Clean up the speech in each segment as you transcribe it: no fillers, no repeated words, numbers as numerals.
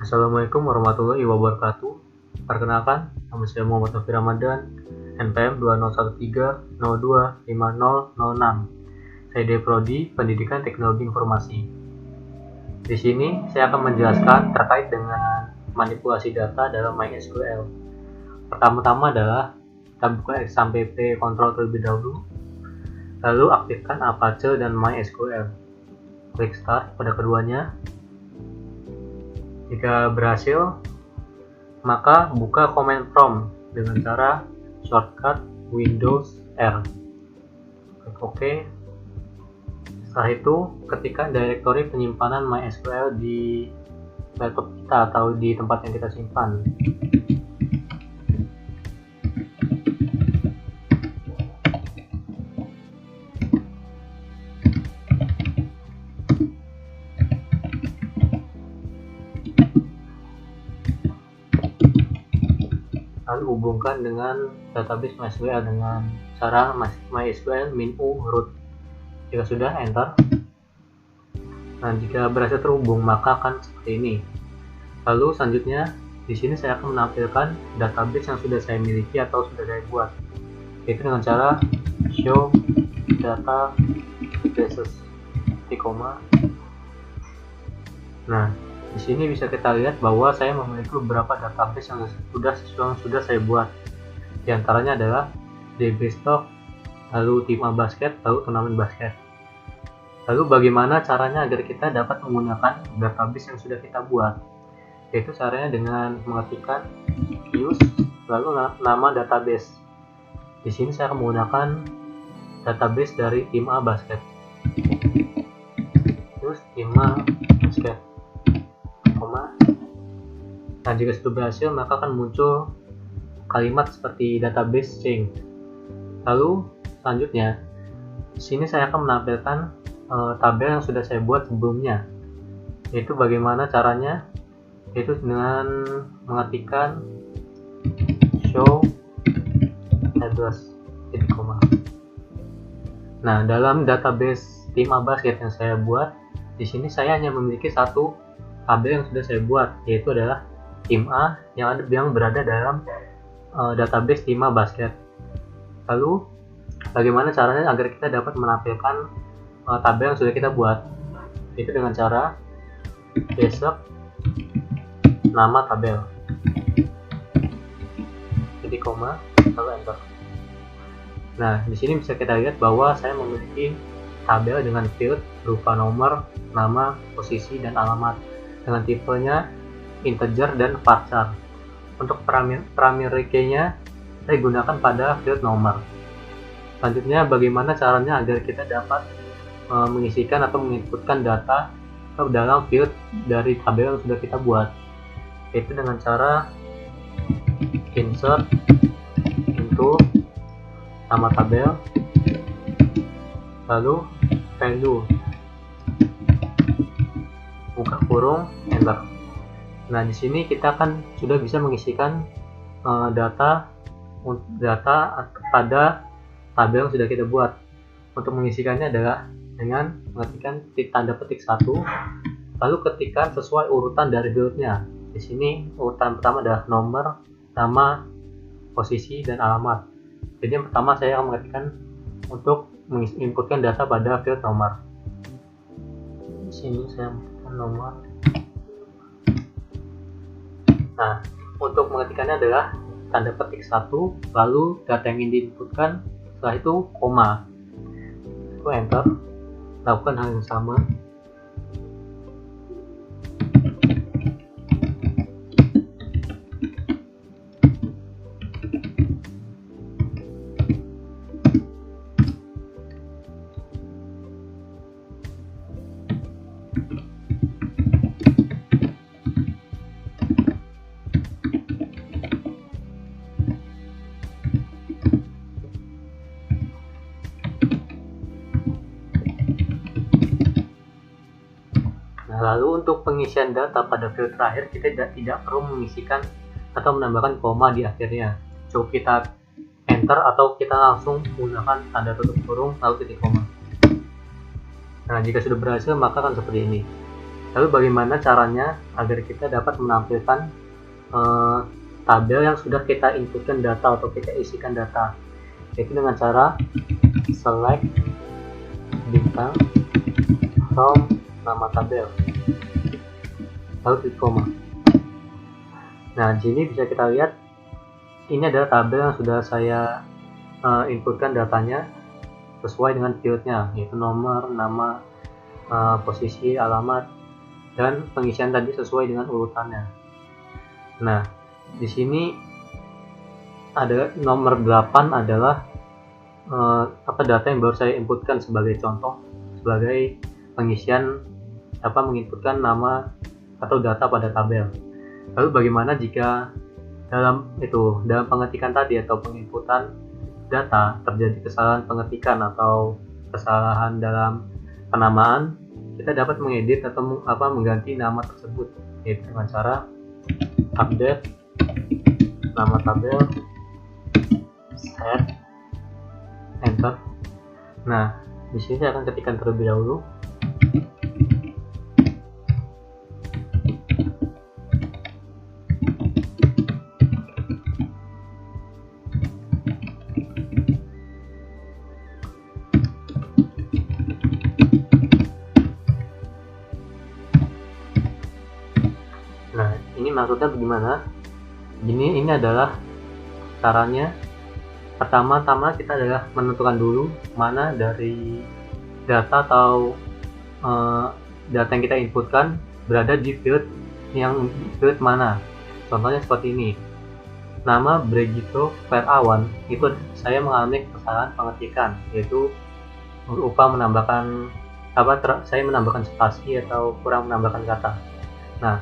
Assalamualaikum warahmatullahi wabarakatuh. Perkenalkan, nama saya Muhammad Novi Ramadan, NPM 2013025006. Saya dari Prodi Pendidikan Teknologi Informasi. Di sini saya akan menjelaskan terkait dengan manipulasi data dalam MySQL. Pertama-tama adalah kita buka XAMPP Control terlebih dahulu, lalu aktifkan Apache dan MySQL. Klik Start pada keduanya. Jika berhasil, maka buka command prompt dengan cara shortcut Windows R. Klik OK. Setelah itu, ketikkan direktori penyimpanan MySQL di laptop kita atau di tempat yang kita simpan. Lalu hubungkan dengan database MySQL dengan cara MySQL -u root. Jika sudah, enter. Nah, jika berhasil terhubung, maka akan seperti ini. Lalu selanjutnya, di sini saya akan menampilkan database yang sudah saya miliki atau sudah saya buat, yaitu dengan cara show databases. Nah, di sini bisa kita lihat bahwa saya memiliki beberapa database yang sudah saya buat. Di antaranya adalah DB Stock, lalu Tim A Basket, lalu Turnamen Basket. Lalu bagaimana caranya agar kita dapat menggunakan database yang sudah kita buat? Yaitu caranya dengan mengetikkan use lalu nama database. Di sini saya akan menggunakan database dari Tim A Basket. Terus Tim A Basket. Nah, jika sudah berhasil, maka akan muncul kalimat seperti database change. Lalu selanjutnya, di sini saya akan menampilkan tabel yang sudah saya buat sebelumnya. Yaitu bagaimana caranya? Yaitu dengan mengetikkan show address titik koma. Nah, dalam database Tim A Basket yang saya buat, di sini saya hanya memiliki satu tabel yang sudah saya buat, yaitu adalah Tim A yang berada dalam database Tim A Basket. Lalu bagaimana caranya agar kita dapat menampilkan tabel yang sudah kita buat? Itu dengan cara insert nama tabel titik koma lalu enter. Nah, di sini bisa kita lihat bahwa saya memiliki tabel dengan field berupa nomor, nama, posisi, dan alamat dengan tipenya integer dan varchar. Untuk primary key-nya saya gunakan pada field nomor. Selanjutnya, bagaimana caranya agar kita dapat mengisikan atau menginputkan data ke dalam field dari tabel yang sudah kita buat, yaitu dengan cara insert into nama tabel lalu value buka kurung enter. Nah, di sini kita akan sudah bisa mengisikan data pada tabel yang sudah kita buat. Untuk mengisikannya adalah dengan mengetikkan tanda petik 1, lalu ketikkan sesuai urutan dari fieldnya. Di sini urutan pertama adalah nomor, nama, posisi, dan alamat. Jadi yang pertama saya akan mengetikkan untuk menginputkan data pada field nomor. Di sini saya mengetikkan nomor. Nah, untuk mengetikkannya adalah tanda petik 1, lalu data yang ingin diinputkan, setelah itu koma. Itu enter. Lakukan hal yang sama. Lalu untuk pengisian data pada field terakhir, kita tidak perlu mengisikan atau menambahkan koma di akhirnya. Cukup kita enter atau kita langsung menggunakan tanda tutup kurung lalu titik koma. Nah, jika sudah berhasil, maka akan seperti ini. Lalu bagaimana caranya agar kita dapat menampilkan tabel yang sudah kita inputkan data atau kita isikan data, yaitu dengan cara select bintang from nama tabel, lalu titik koma. Nah, di sini bisa kita lihat ini adalah tabel yang sudah saya inputkan datanya sesuai dengan fieldnya, yaitu nomor, nama, posisi, alamat, dan pengisian tadi sesuai dengan urutannya. Nah, di sini ada nomor 8 adalah data yang baru saya inputkan sebagai contoh, sebagai pengisian menginputkan nama atau data pada tabel. Lalu bagaimana jika dalam pengetikan tadi atau penginputan data terjadi kesalahan pengetikan atau kesalahan dalam penamaan? Kita dapat mengedit atau mengganti nama tersebut, yaitu dengan cara update nama tabel, set, enter. Nah, di sini saya akan ketikkan terlebih dahulu. Nah, ini maksudnya bagaimana? Ini adalah caranya. Pertama-tama kita adalah menentukan dulu mana dari data atau data yang kita inputkan berada di field mana. Contohnya seperti ini. Nama Bregito Ferawan itu saya mengalami kesalahan pengetikan, yaitu berupa menambahkan saya menambahkan spasi atau kurang menambahkan kata. Nah,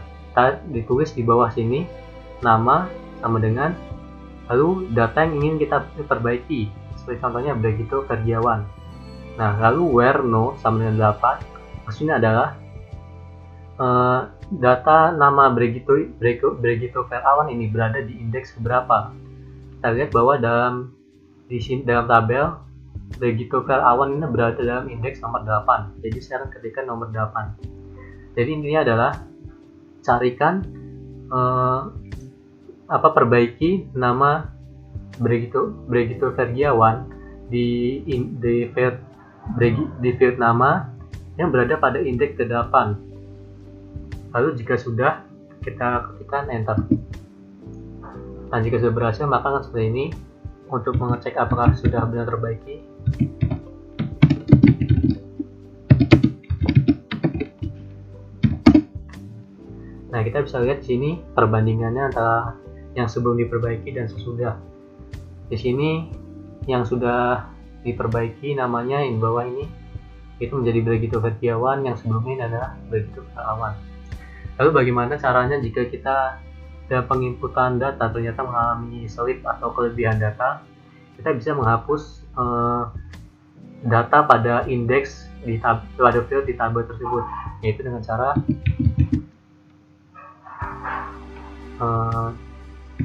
ditulis di bawah sini nama sama dengan lalu data yang ingin kita perbaiki, seperti contohnya Bregito Ferdiawan. Nah, lalu where no sama dengan 8, maksudnya adalah data nama Bregito Ferawan ini berada di indeks berapa. Kita lihat bahwa dalam tabel Bregito Ferawan ini berada dalam indeks nomor 8. Jadi saya akan ketikkan nomor 8. Jadi intinya adalah carikan perbaiki nama Bregito Ferdiawan di field nama yang berada pada indeks ke-8. Lalu jika sudah, kita ketikkan enter. Nah, jika sudah berhasil, maka akan seperti ini. Untuk mengecek apakah sudah benar terbaiki, nah, kita bisa lihat di sini perbandingannya antara yang sebelum diperbaiki dan sesudah. Di sini yang sudah diperbaiki namanya yang di bawah ini itu menjadi Bregito Ferdiawan, yang sebelumnya ini adalah Bregito Ferawan. Lalu bagaimana caranya jika kita dalam penginputan data ternyata mengalami selip atau kelebihan data? Kita bisa menghapus data pada indeks pada field di tabel tersebut, yaitu dengan cara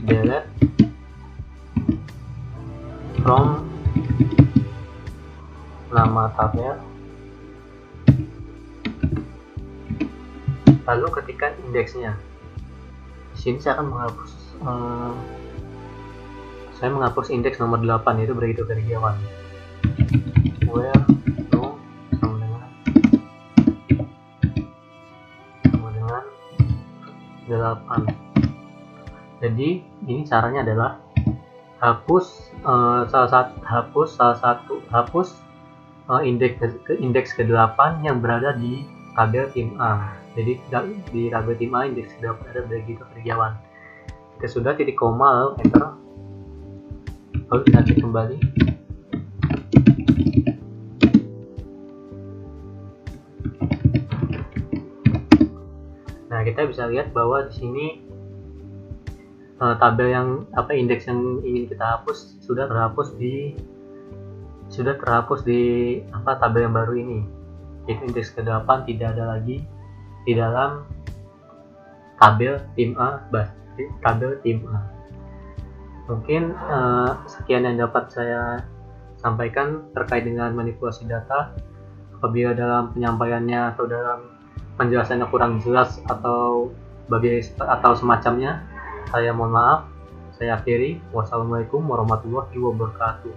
delete from nama tabel, lalu ketikkan indeksnya. Di sini saya akan menghapus indeks nomor 8, yaitu Bregito Ferdiawan. Where no sama dengan 8. Jadi ini caranya adalah hapus indeks ke-8 yang berada di tabel tim A. Jadi di tabel tim A indeks ke-8 ada Bregito Ferdiawan. Jika sudah, titik koma lalu enter. Lalu kita cek kembali. Nah, kita bisa lihat bahwa di sini tabel yang indeks yang ingin kita hapus sudah terhapus di tabel yang baru ini, yaitu indeks ke-8 tidak ada lagi di dalam tabel tim A. Mungkin sekian yang dapat saya sampaikan terkait dengan manipulasi data. Apabila dalam penyampaiannya atau dalam penjelasannya kurang jelas atau semacamnya, saya mohon maaf. Saya akhiri. Wassalamualaikum warahmatullahi wabarakatuh.